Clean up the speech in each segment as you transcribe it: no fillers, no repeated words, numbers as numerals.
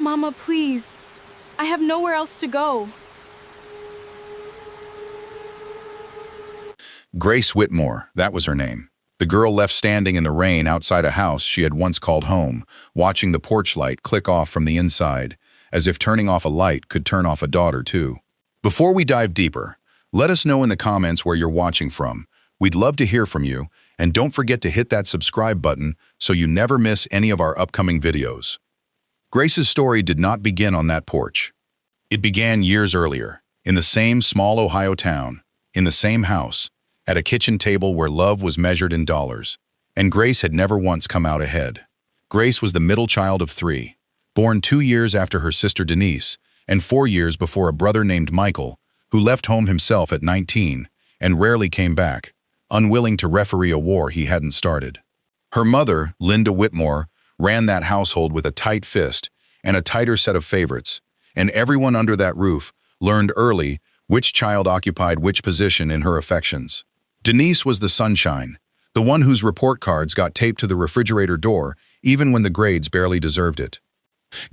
Mama, please. I have nowhere else to go. Grace Whitmore, that was her name. The girl left standing in the rain outside a house she had once called home, watching the porch light click off from the inside, as if turning off a light could turn off a daughter too. Before we dive deeper, let us know in the comments where you're watching from. We'd love to hear from you, and don't forget to hit that subscribe button so you never miss any of our upcoming videos. Grace's story did not begin on that porch. It began years earlier, in the same small Ohio town, in the same house, at a kitchen table where love was measured in dollars. And Grace had never once come out ahead. Grace was the middle child of 3, born 2 years after her sister Denise, and 4 years before a brother named Michael, who left home himself at 19 and rarely came back, unwilling to referee a war he hadn't started. Her mother, Linda Whitmore, ran that household with a tight fist and a tighter set of favorites, and everyone under that roof learned early which child occupied which position in her affections. Denise was the sunshine, the one whose report cards got taped to the refrigerator door even when the grades barely deserved it.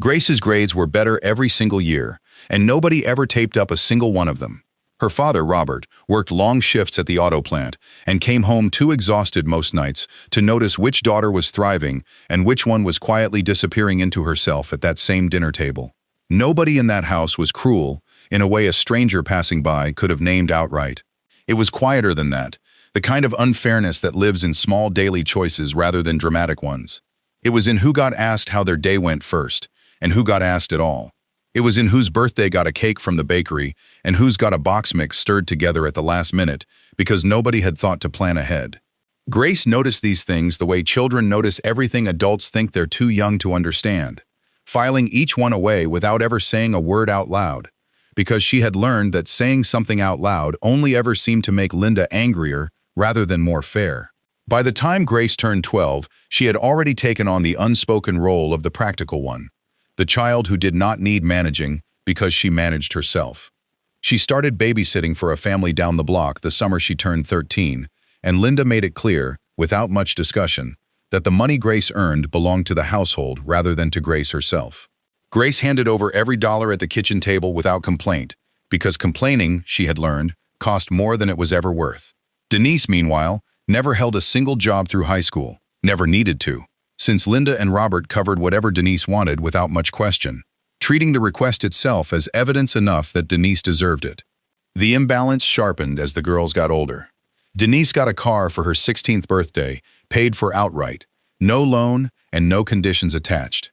Grace's grades were better every single year, and nobody ever taped up a single one of them. Her father, Robert, worked long shifts at the auto plant and came home too exhausted most nights to notice which daughter was thriving and which one was quietly disappearing into herself at that same dinner table. Nobody in that house was cruel, in a way a stranger passing by could have named outright. It was quieter than that, the kind of unfairness that lives in small daily choices rather than dramatic ones. It was in who got asked how their day went first, and who got asked at all. It was in whose birthday got a cake from the bakery, and who's got a box mix stirred together at the last minute, because nobody had thought to plan ahead. Grace noticed these things the way children notice everything adults think they're too young to understand, filing each one away without ever saying a word out loud, because she had learned that saying something out loud only ever seemed to make Linda angrier rather than more fair. By the time Grace turned 12, she had already taken on the unspoken role of the practical one, the child who did not need managing because she managed herself. She started babysitting for a family down the block the summer she turned 13, and Linda made it clear, without much discussion, that the money Grace earned belonged to the household rather than to Grace herself. Grace handed over every dollar at the kitchen table without complaint, because complaining, she had learned, cost more than it was ever worth. Denise, meanwhile, never held a single job through high school, never needed to, since Linda and Robert covered whatever Denise wanted without much question, treating the request itself as evidence enough that Denise deserved it. The imbalance sharpened as the girls got older. Denise got a car for her 16th birthday, paid for outright, no loan and no conditions attached.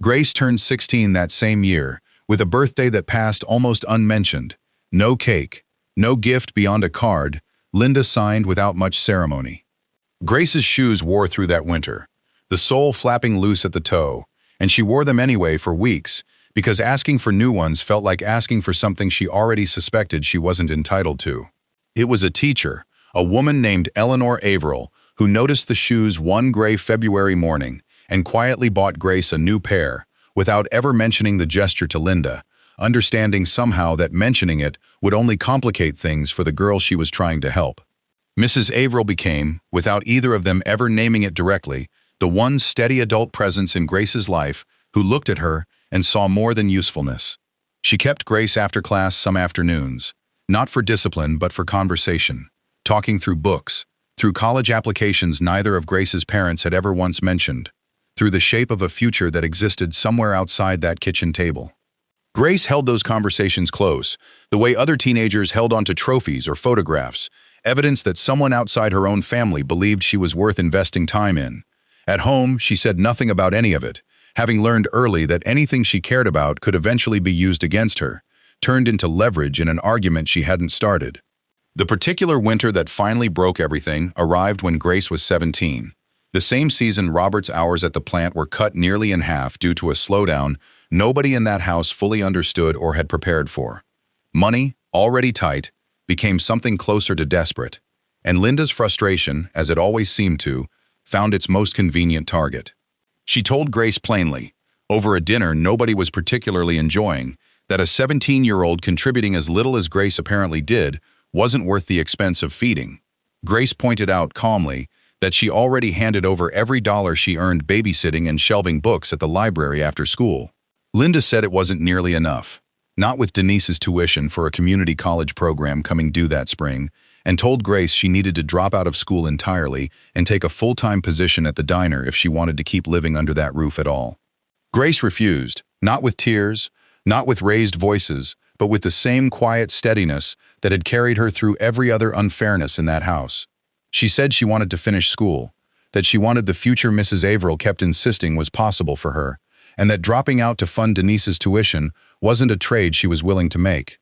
Grace turned 16 that same year, with a birthday that passed almost unmentioned. No cake, no gift beyond a card, Linda signed without much ceremony. Grace's shoes wore through that winter, the sole flapping loose at the toe, and she wore them anyway for weeks, because asking for new ones felt like asking for something she already suspected she wasn't entitled to. It was a teacher, a woman named Eleanor Averill, who noticed the shoes one gray February morning and quietly bought Grace a new pair, without ever mentioning the gesture to Linda, understanding somehow that mentioning it would only complicate things for the girl she was trying to help. Mrs. Averill became, without either of them ever naming it directly, the one steady adult presence in Grace's life who looked at her and saw more than usefulness. She kept Grace after class some afternoons, not for discipline but for conversation, talking through books, through college applications neither of Grace's parents had ever once mentioned, through the shape of a future that existed somewhere outside that kitchen table. Grace held those conversations close, the way other teenagers held onto trophies or photographs, evidence that someone outside her own family believed she was worth investing time in. At home, she said nothing about any of it, having learned early that anything she cared about could eventually be used against her, turned into leverage in an argument she hadn't started. The particular winter that finally broke everything arrived when Grace was 17. The same season Robert's hours at the plant were cut nearly in half due to a slowdown nobody in that house fully understood or had prepared for. Money, already tight, became something closer to desperate, and Linda's frustration, as it always seemed to, found its most convenient target. She told Grace plainly, over a dinner nobody was particularly enjoying, that a 17-year-old contributing as little as Grace apparently did wasn't worth the expense of feeding. Grace pointed out calmly that she already handed over every dollar she earned babysitting and shelving books at the library after school. Linda said it wasn't nearly enough, not with Denise's tuition for a community college program coming due that spring, and told Grace she needed to drop out of school entirely and take a full-time position at the diner if she wanted to keep living under that roof at all. Grace refused, not with tears, not with raised voices, but with the same quiet steadiness that had carried her through every other unfairness in that house. She said she wanted to finish school, that she wanted the future Mrs. Averill kept insisting was possible for her, and that dropping out to fund Denise's tuition wasn't a trade she was willing to make.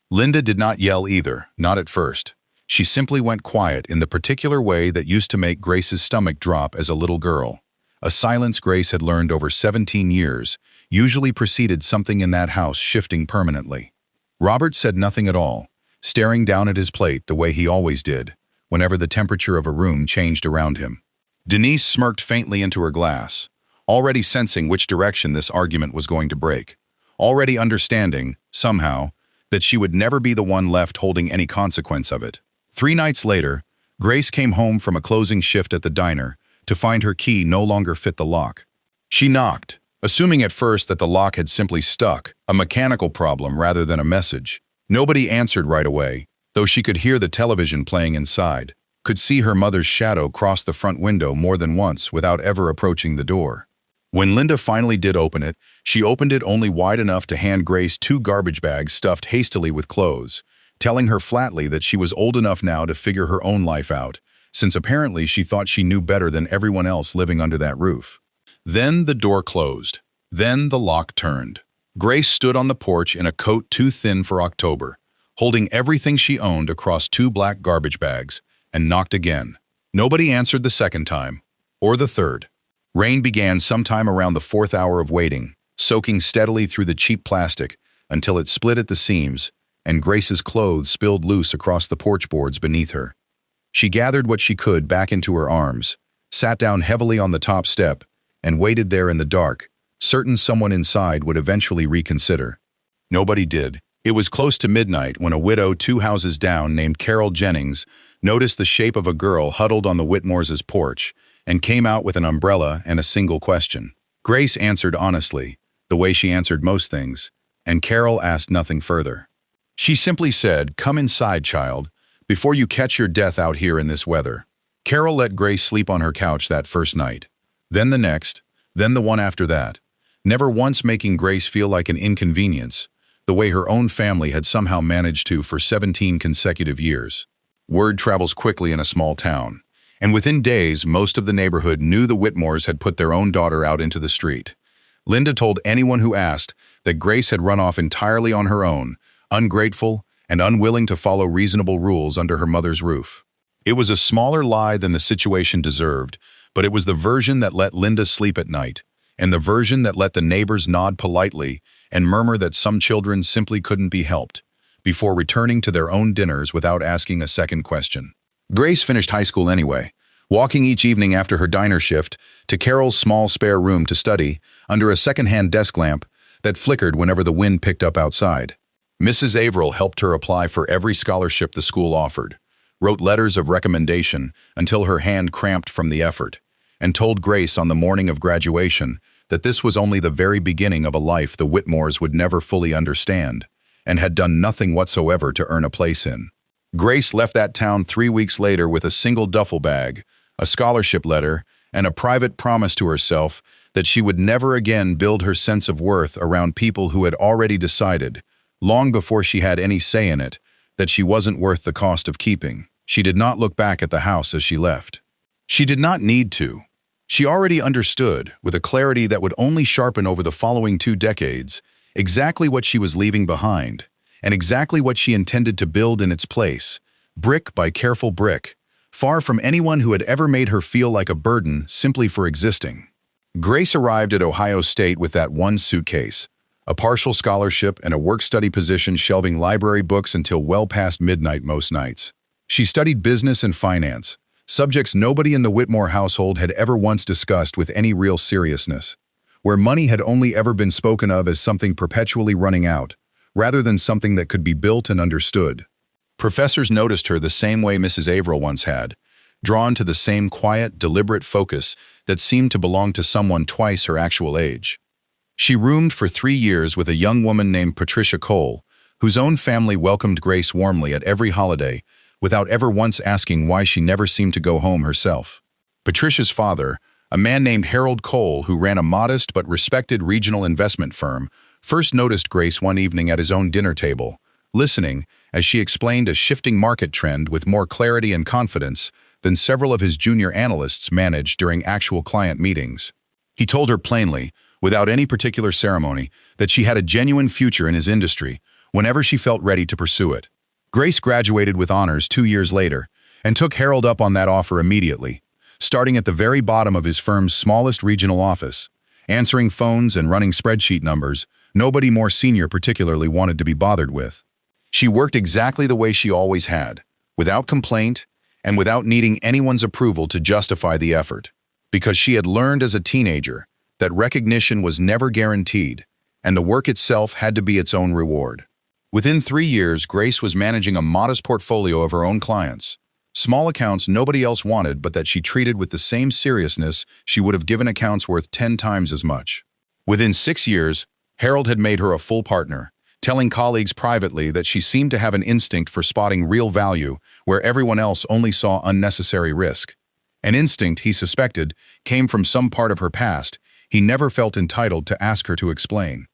Linda did not yell either, not at first. She simply went quiet in the particular way that used to make Grace's stomach drop as a little girl. A silence Grace had learned over 17 years usually preceded something in that house shifting permanently. Robert said nothing at all, staring down at his plate the way he always did, whenever the temperature of a room changed around him. Denise smirked faintly into her glass, already sensing which direction this argument was going to break, already understanding, somehow, that she would never be the one left holding any consequence of it. 3 nights later, Grace came home from a closing shift at the diner to find her key no longer fit the lock. She knocked, assuming at first that the lock had simply stuck, a mechanical problem rather than a message. Nobody answered right away, though she could hear the television playing inside, could see her mother's shadow cross the front window more than once without ever approaching the door. When Linda finally did open it, she opened it only wide enough to hand Grace 2 garbage bags stuffed hastily with clothes, telling her flatly that she was old enough now to figure her own life out, since apparently she thought she knew better than everyone else living under that roof. Then the door closed. Then the lock turned. Grace stood on the porch in a coat too thin for October, holding everything she owned across 2 black garbage bags, and knocked again. Nobody answered the second time, or the third. Rain began sometime around the 4th hour of waiting, soaking steadily through the cheap plastic until it split at the seams, and Grace's clothes spilled loose across the porch boards beneath her. She gathered what she could back into her arms, sat down heavily on the top step, and waited there in the dark, certain someone inside would eventually reconsider. Nobody did. It was close to midnight when a widow 2 houses down named Carol Jennings noticed the shape of a girl huddled on the Whitmores' porch and came out with an umbrella and a single question. Grace answered honestly, the way she answered most things, and Carol asked nothing further. She simply said, "Come inside, child, before you catch your death out here in this weather." Carol let Grace sleep on her couch that first night, then the next, then the one after that, never once making Grace feel like an inconvenience, the way her own family had somehow managed to for 17 consecutive years. Word travels quickly in a small town, and within days most of the neighborhood knew the Whitmores had put their own daughter out into the street. Linda told anyone who asked that Grace had run off entirely on her own, ungrateful and unwilling to follow reasonable rules under her mother's roof. It was a smaller lie than the situation deserved, but it was the version that let Linda sleep at night, and the version that let the neighbors nod politely and murmur that some children simply couldn't be helped, before returning to their own dinners without asking a second question. Grace finished high school anyway, walking each evening after her diner shift to Carol's small spare room to study under a second-hand desk lamp that flickered whenever the wind picked up outside. Mrs. Averill helped her apply for every scholarship the school offered, wrote letters of recommendation until her hand cramped from the effort, and told Grace on the morning of graduation that this was only the very beginning of a life the Whitmores would never fully understand, and had done nothing whatsoever to earn a place in. Grace left that town 3 weeks later with a single duffel bag, a scholarship letter, and a private promise to herself that she would never again build her sense of worth around people who had already decided, long before she had any say in it, that she wasn't worth the cost of keeping. She did not look back at the house as she left. She did not need to. She already understood, with a clarity that would only sharpen over the following 2 decades, exactly what she was leaving behind, and exactly what she intended to build in its place, brick by careful brick, far from anyone who had ever made her feel like a burden simply for existing. Grace arrived at Ohio State with that one suitcase, a partial scholarship and a work-study position shelving library books until well past midnight most nights. She studied business and finance, subjects nobody in the Whitmore household had ever once discussed with any real seriousness, where money had only ever been spoken of as something perpetually running out, rather than something that could be built and understood. Professors noticed her the same way Mrs. Averill once had, drawn to the same quiet, deliberate focus that seemed to belong to someone twice her actual age. She roomed for 3 years with a young woman named Patricia Cole, whose own family welcomed Grace warmly at every holiday, without ever once asking why she never seemed to go home herself. Patricia's father, a man named Harold Cole who ran a modest but respected regional investment firm, first noticed Grace one evening at his own dinner table, listening as she explained a shifting market trend with more clarity and confidence than several of his junior analysts managed during actual client meetings. He told her plainly, without any particular ceremony, that she had a genuine future in his industry whenever she felt ready to pursue it. Grace graduated with honors 2 years later and took Harold up on that offer immediately, starting at the very bottom of his firm's smallest regional office. Answering phones and running spreadsheet numbers, nobody more senior particularly wanted to be bothered with. She worked exactly the way she always had, without complaint and without needing anyone's approval to justify the effort, because she had learned as a teenager that recognition was never guaranteed, and the work itself had to be its own reward. Within 3 years, Grace was managing a modest portfolio of her own clients, small accounts nobody else wanted but that she treated with the same seriousness she would have given accounts worth 10 times as much. Within 6 years, Harold had made her a full partner, telling colleagues privately that she seemed to have an instinct for spotting real value where everyone else only saw unnecessary risk. An instinct, he suspected, came from some part of her past he never felt entitled to ask her to explain.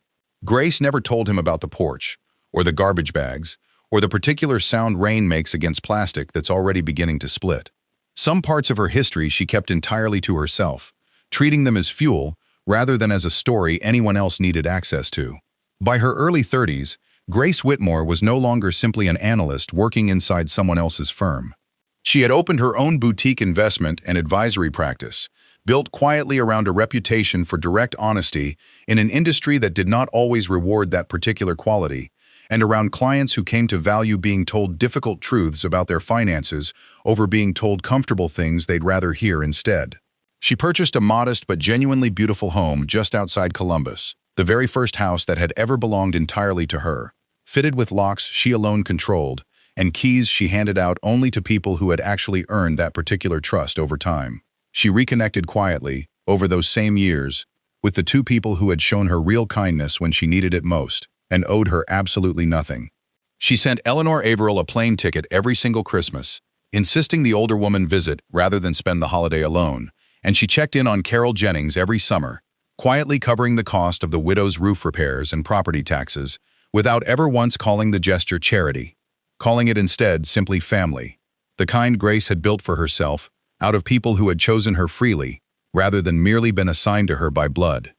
Grace never told him about the porch, or the garbage bags, or the particular sound rain makes against plastic that's already beginning to split. Some parts of her history she kept entirely to herself, treating them as fuel rather than as a story anyone else needed access to. By her early 30s, Grace Whitmore was no longer simply an analyst working inside someone else's firm. She had opened her own boutique investment and advisory practice, built quietly around a reputation for direct honesty in an industry that did not always reward that particular quality, and around clients who came to value being told difficult truths about their finances over being told comfortable things they'd rather hear instead. She purchased a modest but genuinely beautiful home just outside Columbus, the very first house that had ever belonged entirely to her, fitted with locks she alone controlled, and keys she handed out only to people who had actually earned that particular trust over time. She reconnected quietly, over those same years, with the two people who had shown her real kindness when she needed it most, and owed her absolutely nothing. She sent Eleanor Averill a plane ticket every single Christmas, insisting the older woman visit rather than spend the holiday alone, and she checked in on Carol Jennings every summer, quietly covering the cost of the widow's roof repairs and property taxes, without ever once calling the gesture charity, calling it instead simply family, the kind Grace had built for herself out of people who had chosen her freely, rather than merely been assigned to her by blood.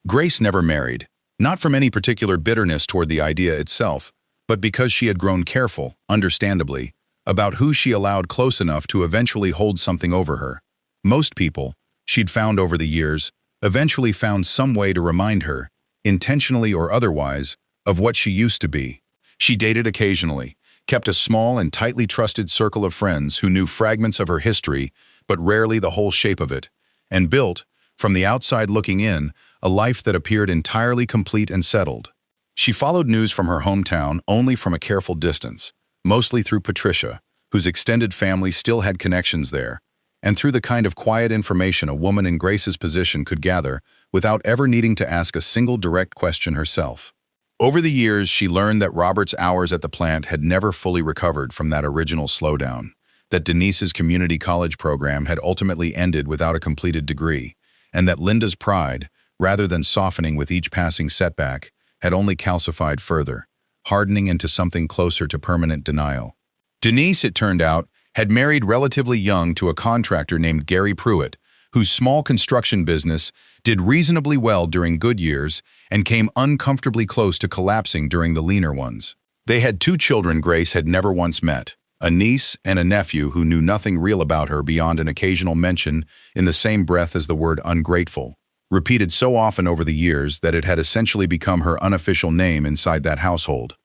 Grace never married, not from any particular bitterness toward the idea itself, but because she had grown careful, understandably, about who she allowed close enough to eventually hold something over her. Most people, she'd found over the years, eventually found some way to remind her, intentionally or otherwise, of what she used to be. She dated occasionally, kept a small and tightly trusted circle of friends who knew fragments of her history, but rarely the whole shape of it, and built, from the outside looking in, a life that appeared entirely complete and settled. She followed news from her hometown only from a careful distance, mostly through Patricia, whose extended family still had connections there, and through the kind of quiet information a woman in Grace's position could gather without ever needing to ask a single direct question herself. Over the years, she learned that Robert's hours at the plant had never fully recovered from that original slowdown, that Denise's community college program had ultimately ended without a completed degree, and that Linda's pride, rather than softening with each passing setback, had only calcified further, hardening into something closer to permanent denial. Denise, it turned out, had married relatively young to a contractor named Gary Pruitt, whose small construction business did reasonably well during good years and came uncomfortably close to collapsing during the leaner ones. They had 2 children Grace had never once met, a niece and a nephew who knew nothing real about her beyond an occasional mention in the same breath as the word ungrateful, repeated so often over the years that it had essentially become her unofficial name inside that household.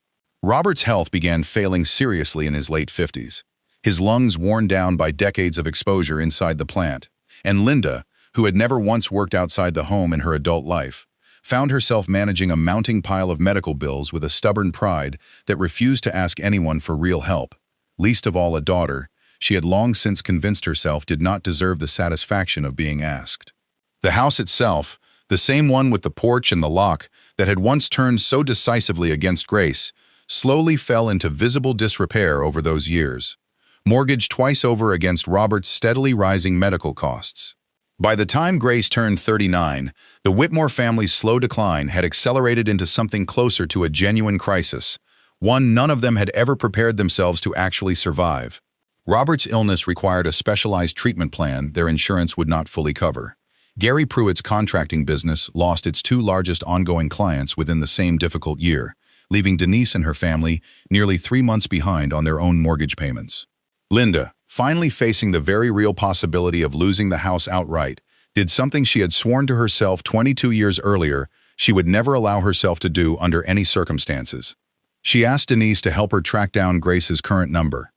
Robert's health began failing seriously in his late 50s, his lungs worn down by decades of exposure inside the plant, and Linda, who had never once worked outside the home in her adult life, found herself managing a mounting pile of medical bills with a stubborn pride that refused to ask anyone for real help, least of all a daughter she had long since convinced herself did not deserve the satisfaction of being asked. The house itself, The same one with the porch and the lock that had once turned so decisively against Grace, slowly fell into visible disrepair over those years, mortgaged twice over against Robert's steadily rising medical costs. By the time Grace turned 39, the Whitmore family's slow decline had accelerated into something closer to a genuine crisis, one none of them had ever prepared themselves to actually survive. Robert's illness required a specialized treatment plan their insurance would not fully cover. Gary Pruitt's contracting business lost its two largest ongoing clients within the same difficult year, leaving Denise and her family nearly 3 months behind on their own mortgage payments. Linda, finally facing the very real possibility of losing the house outright, did something she had sworn to herself 22 years earlier she would never allow herself to do under any circumstances. She asked Denise to help her track down Grace's current number.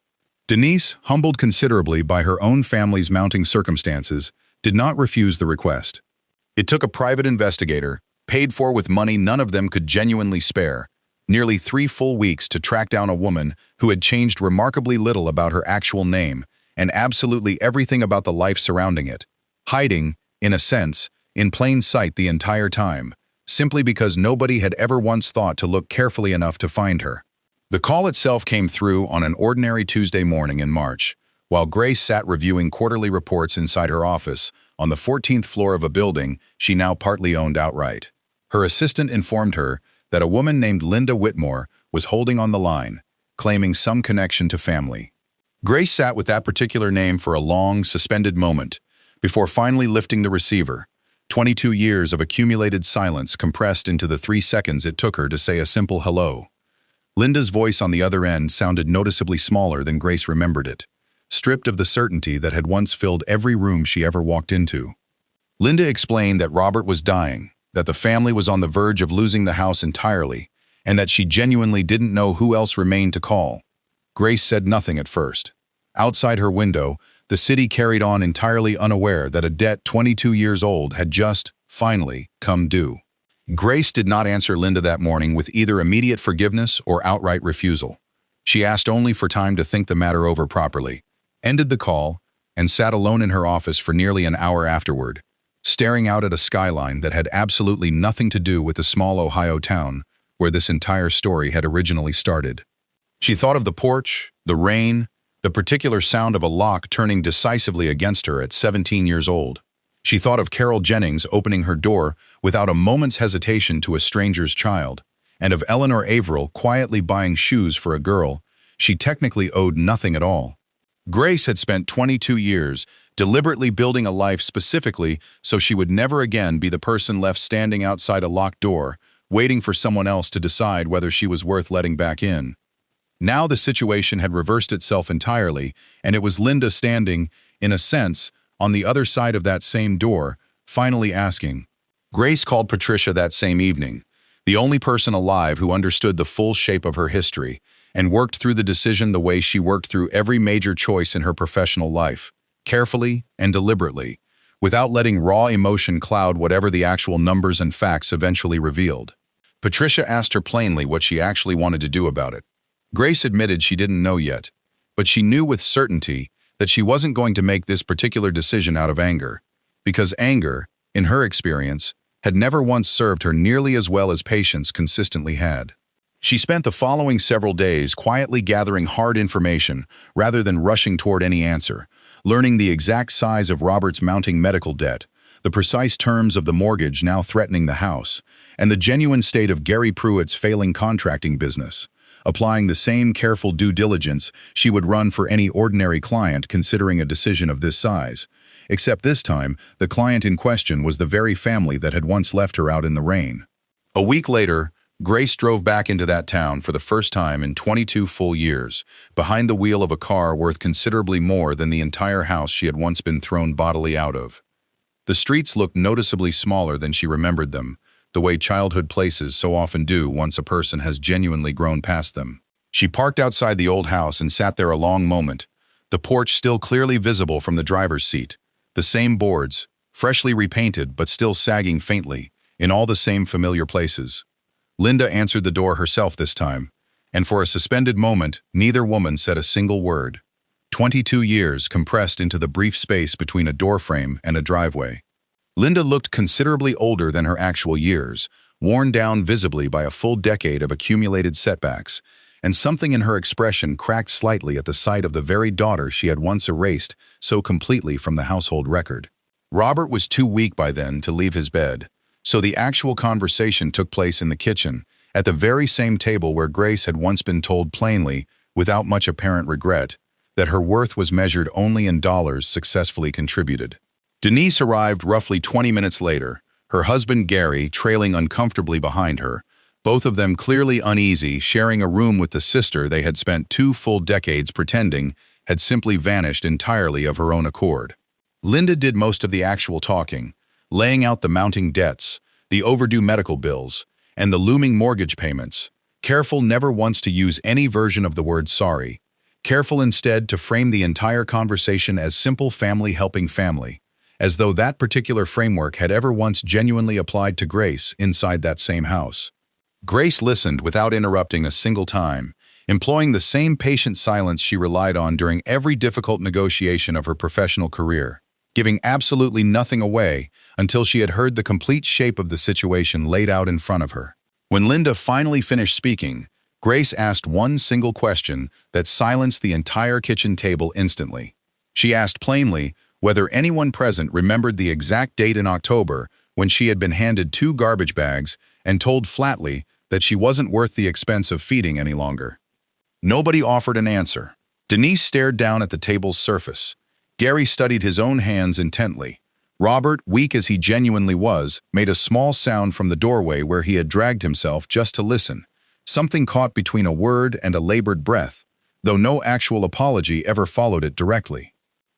Denise, humbled considerably by her own family's mounting circumstances, did not refuse the request. It took a private investigator, paid for with money none of them could genuinely spare, nearly 3 full weeks to track down a woman who had changed remarkably little about her actual name and absolutely everything about the life surrounding it, hiding, in a sense, in plain sight the entire time, simply because nobody had ever once thought to look carefully enough to find her. The call itself came through on an ordinary Tuesday morning in March, while Grace sat reviewing quarterly reports inside her office on the 14th floor of a building she now partly owned outright. Her assistant informed her that a woman named Linda Whitmore was holding on the line, claiming some connection to family. Grace sat with that particular name for a long, suspended moment, before finally lifting the receiver. 22 years of accumulated silence compressed into the 3 seconds it took her to say a simple hello. Linda's voice on the other end sounded noticeably smaller than Grace remembered it, stripped of the certainty that had once filled every room she ever walked into. Linda explained that Robert was dying, that the family was on the verge of losing the house entirely, and that she genuinely didn't know who else remained to call. Grace said nothing at first. Outside her window, the city carried on entirely unaware that a debt 22 years old had just, finally, come due. Grace did not answer Linda that morning with either immediate forgiveness or outright refusal. She asked only for time to think the matter over properly, ended the call, and sat alone in her office for nearly an hour afterward, staring out at a skyline that had absolutely nothing to do with the small Ohio town where this entire story had originally started. She thought of the porch, the rain, the particular sound of a lock turning decisively against her at 17 years old. She thought of Carol Jennings opening her door without a moment's hesitation to a stranger's child, and of Eleanor Averill quietly buying shoes for a girl she technically owed nothing at all. Grace had spent 22 years deliberately building a life specifically so she would never again be the person left standing outside a locked door, waiting for someone else to decide whether she was worth letting back in. Now the situation had reversed itself entirely, and it was Linda standing, in a sense, on the other side of that same door, finally asking. Grace called Patricia that same evening, the only person alive who understood the full shape of her history, and worked through the decision the way she worked through every major choice in her professional life, carefully and deliberately, without letting raw emotion cloud whatever the actual numbers and facts eventually revealed. Patricia asked her plainly what she actually wanted to do about it. Grace admitted she didn't know yet, but she knew with certainty that she wasn't going to make this particular decision out of anger, because anger, in her experience, had never once served her nearly as well as patience consistently had. She spent the following several days quietly gathering hard information rather than rushing toward any answer, learning the exact size of Robert's mounting medical debt, the precise terms of the mortgage now threatening the house, and the genuine state of Gary Pruitt's failing contracting business, applying the same careful due diligence she would run for any ordinary client considering a decision of this size. Except this time, the client in question was the very family that had once left her out in the rain. A week later, Grace drove back into that town for the first time in 22 full years, behind the wheel of a car worth considerably more than the entire house she had once been thrown bodily out of. The streets looked noticeably smaller than she remembered them, the way childhood places so often do once a person has genuinely grown past them. She parked outside the old house and sat there a long moment, the porch still clearly visible from the driver's seat, the same boards, freshly repainted but still sagging faintly, in all the same familiar places. Linda answered the door herself this time, and for a suspended moment, neither woman said a single word. 22 years compressed into the brief space between a doorframe and a driveway. Linda looked considerably older than her actual years, worn down visibly by a full decade of accumulated setbacks, and something in her expression cracked slightly at the sight of the very daughter she had once erased so completely from the household record. Robert was too weak by then to leave his bed, so the actual conversation took place in the kitchen, at the very same table where Grace had once been told plainly, without much apparent regret, that her worth was measured only in dollars successfully contributed. Denise arrived roughly 20 minutes later, her husband Gary trailing uncomfortably behind her, both of them clearly uneasy, sharing a room with the sister they had spent 2 full decades pretending had simply vanished entirely of her own accord. Linda did most of the actual talking, laying out the mounting debts, the overdue medical bills, and the looming mortgage payments, careful never once to use any version of the word sorry, careful instead to frame the entire conversation as simple family helping family, as though that particular framework had ever once genuinely applied to Grace inside that same house. Grace listened without interrupting a single time, employing the same patient silence she relied on during every difficult negotiation of her professional career, giving absolutely nothing away until she had heard the complete shape of the situation laid out in front of her. When Linda finally finished speaking, Grace asked one single question that silenced the entire kitchen table instantly. She asked plainly whether anyone present remembered the exact date in October when she had been handed 2 garbage bags and told flatly that she wasn't worth the expense of feeding any longer. Nobody offered an answer. Denise stared down at the table's surface. Gary studied his own hands intently. Robert, weak as he genuinely was, made a small sound from the doorway where he had dragged himself just to listen, something caught between a word and a labored breath, though no actual apology ever followed it directly.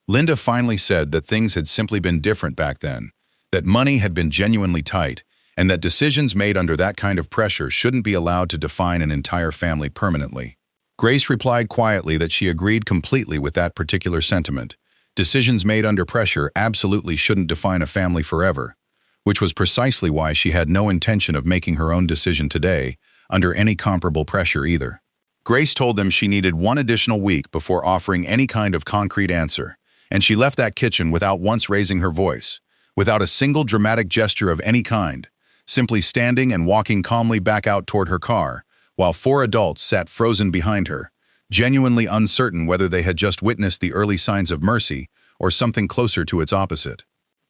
Linda finally said that things had simply been different back then, that money had been genuinely tight, and that decisions made under that kind of pressure shouldn't be allowed to define an entire family permanently. Grace replied quietly that she agreed completely with that particular sentiment. Decisions made under pressure absolutely shouldn't define a family forever, which was precisely why she had no intention of making her own decision today, under any comparable pressure either. Grace told them she needed 1 additional week before offering any kind of concrete answer, and she left that kitchen without once raising her voice, without a single dramatic gesture of any kind, simply standing and walking calmly back out toward her car, while 4 adults sat frozen behind her, genuinely uncertain whether they had just witnessed the early signs of mercy or something closer to its opposite.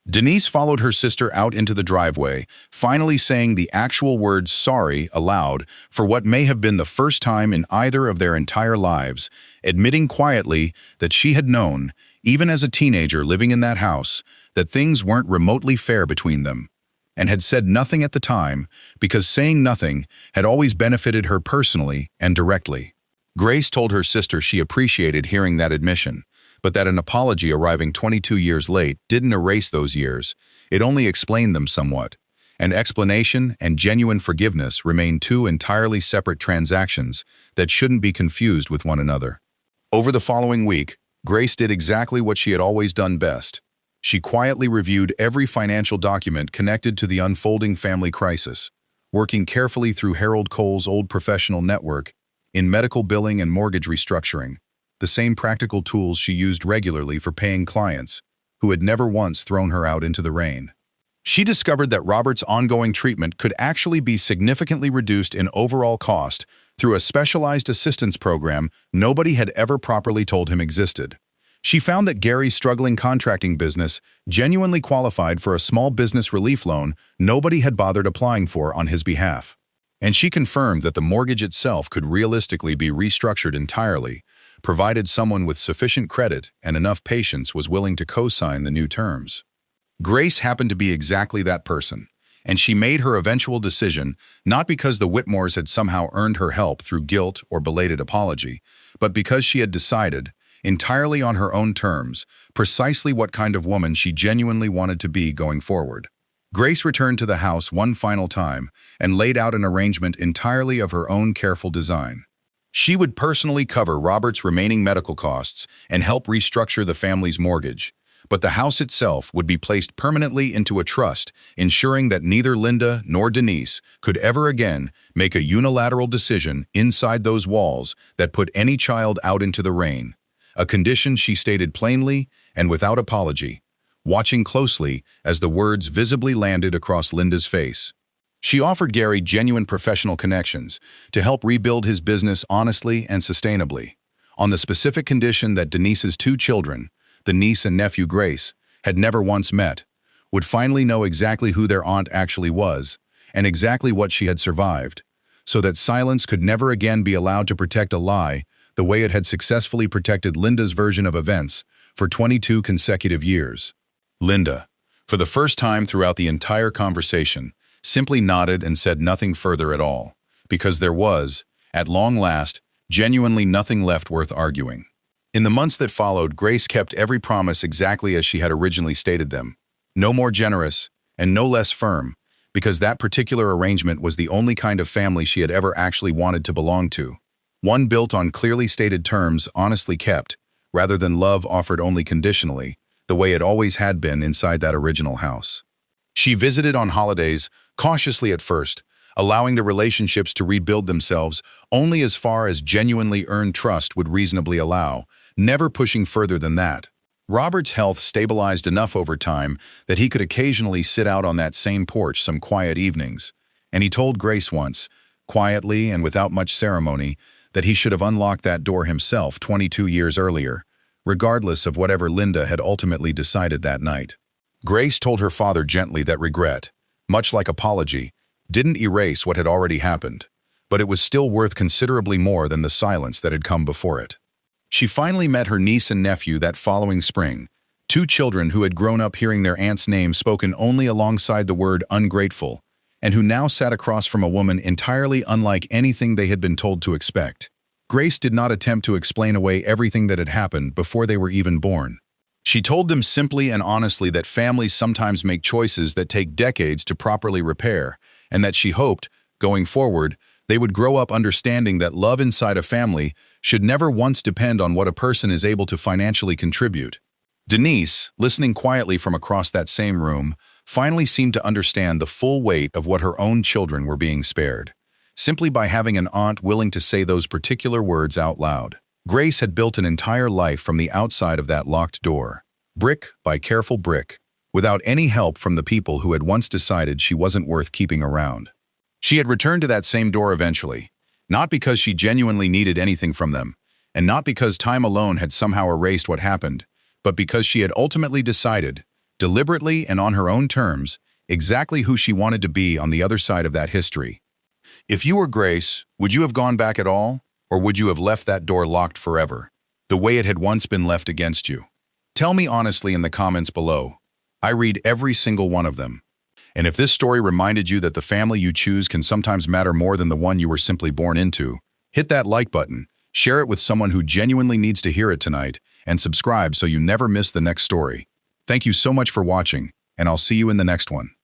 Denise followed her sister out into the driveway, finally saying the actual word sorry aloud for what may have been the first time in either of their entire lives, admitting quietly that she had known, even as a teenager living in that house, that things weren't remotely fair between them, and had said nothing at the time because saying nothing had always benefited her personally and directly. Grace told her sister she appreciated hearing that admission, but that an apology arriving 22 years late didn't erase those years, it only explained them somewhat, and explanation and genuine forgiveness remain 2 entirely separate transactions that shouldn't be confused with one another. Over the following week, Grace did exactly what she had always done best. She quietly reviewed every financial document connected to the unfolding family crisis, working carefully through Harold Cole's old professional network in medical billing and mortgage restructuring, the same practical tools she used regularly for paying clients who had never once thrown her out into the rain. She discovered that Robert's ongoing treatment could actually be significantly reduced in overall cost through a specialized assistance program nobody had ever properly told him existed. She found that Gary's struggling contracting business genuinely qualified for a small business relief loan nobody had bothered applying for on his behalf. And she confirmed that the mortgage itself could realistically be restructured entirely, provided someone with sufficient credit and enough patience was willing to co-sign the new terms. Grace happened to be exactly that person, and she made her eventual decision not because the Whitmores had somehow earned her help through guilt or belated apology, but because she had decided, entirely on her own terms, precisely what kind of woman she genuinely wanted to be going forward. Grace returned to the house one final time and laid out an arrangement entirely of her own careful design. She would personally cover Robert's remaining medical costs and help restructure the family's mortgage, but the house itself would be placed permanently into a trust, ensuring that neither Linda nor Denise could ever again make a unilateral decision inside those walls that put any child out into the rain, a condition she stated plainly and without apology, watching closely as the words visibly landed across Linda's face. She offered Gary genuine professional connections to help rebuild his business honestly and sustainably, on the specific condition that Denise's two children, the niece and nephew Grace, had never once met, would finally know exactly who their aunt actually was and exactly what she had survived, so that silence could never again be allowed to protect a lie the way it had successfully protected Linda's version of events for 22 consecutive years. Linda, for the first time throughout the entire conversation, simply nodded and said nothing further at all, because there was, at long last, genuinely nothing left worth arguing. In the months that followed, Grace kept every promise exactly as she had originally stated them, no more generous and no less firm, because that particular arrangement was the only kind of family she had ever actually wanted to belong to. One built on clearly stated terms, honestly kept, rather than love offered only conditionally, the way it always had been inside that original house. She visited on holidays, cautiously at first, allowing the relationships to rebuild themselves only as far as genuinely earned trust would reasonably allow, never pushing further than that. Robert's health stabilized enough over time that he could occasionally sit out on that same porch some quiet evenings, and he told Grace once, quietly and without much ceremony, that he should have unlocked that door himself 22 years earlier, regardless of whatever Linda had ultimately decided that night. Grace told her father gently that regret, much like apology, didn't erase what had already happened, but it was still worth considerably more than the silence that had come before it. She finally met her niece and nephew that following spring, two children who had grown up hearing their aunt's name spoken only alongside the word ungrateful, and who now sat across from a woman entirely unlike anything they had been told to expect. Grace did not attempt to explain away everything that had happened before they were even born. She told them simply and honestly that families sometimes make choices that take decades to properly repair, and that she hoped, going forward, they would grow up understanding that love inside a family should never once depend on what a person is able to financially contribute. Denise, listening quietly from across that same room, finally seemed to understand the full weight of what her own children were being spared, simply by having an aunt willing to say those particular words out loud. Grace had built an entire life from the outside of that locked door, brick by careful brick, without any help from the people who had once decided she wasn't worth keeping around. She had returned to that same door eventually, not because she genuinely needed anything from them, and not because time alone had somehow erased what happened, but because she had ultimately decided, deliberately and on her own terms, exactly who she wanted to be on the other side of that history. If you were Grace, would you have gone back at all, or would you have left that door locked forever, the way it had once been left against you? Tell me honestly in the comments below. I read every single one of them. And if this story reminded you that the family you choose can sometimes matter more than the one you were simply born into, hit that like button, share it with someone who genuinely needs to hear it tonight, and subscribe so you never miss the next story. Thank you so much for watching, and I'll see you in the next one.